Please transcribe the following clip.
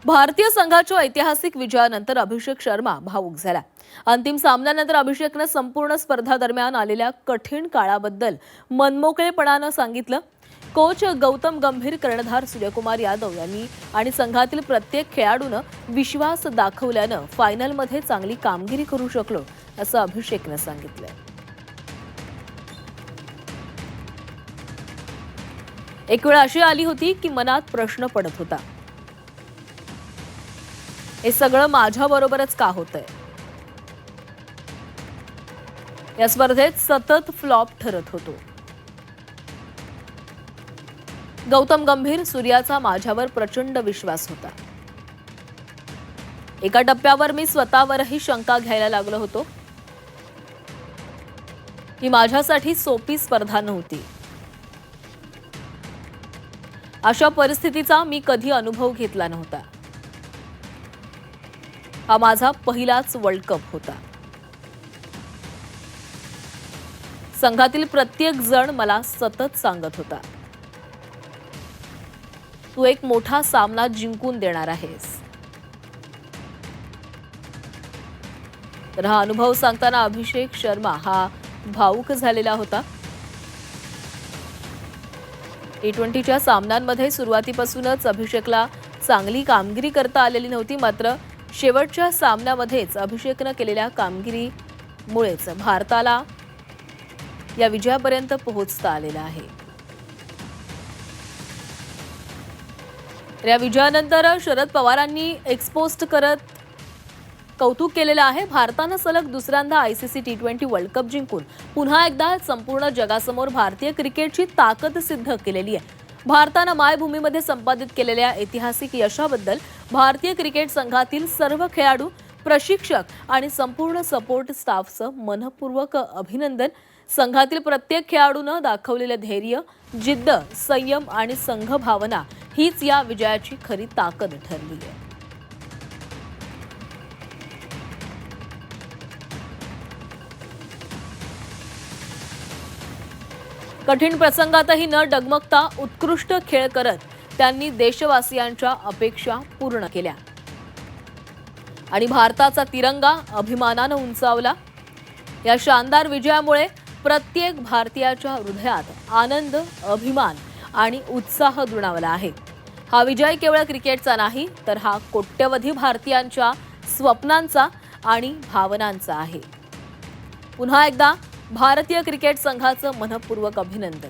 भारतीय संघाच्या ऐतिहासिक विजयानंतर अभिषेक शर्मा भावुक झाला। अंतिम सामन्यानंतर अभिषेकने संपूर्ण स्पर्धा दरम्यान आलेल्या कठीण काळाबद्दल मनमोकळेपणाने सांगितलं। कोच गौतम गंभीर, कर्णधार सूर्यकुमार यादव यांनी आणि संघातील प्रत्येक खेळाडूने विश्वास दाखवल्याने फायनलमध्ये चांगली कामगिरी करू शकलो, असं अभिषेकने सांगितलं। एक वेळ अशी आली होती की मनात प्रश्न पडत होता, हे सगळं माझ्याबरोबरच का होतंय। या स्पर्धेत सतत फ्लॉप ठरत होतो। गौतम गंभीर, सूर्याचा माझ्यावर प्रचंड विश्वास होता। एका टप्प्यावर मी स्वतःवरही शंका घ्यायला लागलो होतो। ही माझ्यासाठी सोपी स्पर्धा नव्हती। अशा परिस्थितीचा मी कधी अनुभव घेतला नव्हता। हा माझा पहिलाच वर्ल्ड कप होता। संघातील प्रत्येक जण मला सतत सांगत होता, तू एक मोठा सामना जिंकून देणार आहेस। तर हा अनुभव सांगताना अभिषेक शर्मा हा भावुक झालेला होता। टी20च्या सामन्यांमध्ये सुरुवातीपासूनच अभिषेकला चांगली कामगिरी करता आलेली नव्हती, मात्र शेवटच्या सामन्यामध्येच अभिषेकने केलेल्या कामगिरीमुळेच भारताला या विजयापर्यंत पोहोचता आलेला आहे। या विजयानंतर शरद पवारांनी एक्सपोस्ट करत कौतुक केलेलं आहे। भारताने सलग दुसऱ्यांदा आयसीसी टी20 वर्ल्ड कप जिंकून पुन्हा एकदा संपूर्ण जगासमोर भारतीय क्रिकेटची ताकद सिद्ध केलेली आहे। भारताने मायभूमीमध्ये संपादित केलेल्या ऐतिहासिक यशाबद्दल भारतीय क्रिकेट संघातील सर्व खेळाडू, प्रशिक्षक आणि संपूर्ण सपोर्ट स्टाफचं मनपूर्वक अभिनंदन। संघातील प्रत्येक खेळाडूने दाखवलेले धैर्य, जिद्द, संयम आणि संघभावना हीच या विजयाची खरी ताकद ठरली आहे। कठीण प्रसंगातही न डगमगता उत्कृष्ट खेळ करत त्यांनी देशवासियांच्या अपेक्षा पूर्ण केल्या आणि भारताचा तिरंगा अभिमानाने उंचावला। या शानदार विजयामुळे प्रत्येक भारतीयाच्या हृदयात आनंद, अभिमान आणि उत्साह दुणावला आहे। हा विजय केवळ क्रिकेटचा नाही, तर हा कोट्यवधी भारतीयांच्या स्वप्नांचा आणि भावनांचा आहे। पुन्हा एकदा भारतीय क्रिकेट संघाचं मनपूर्वक अभिनंदन।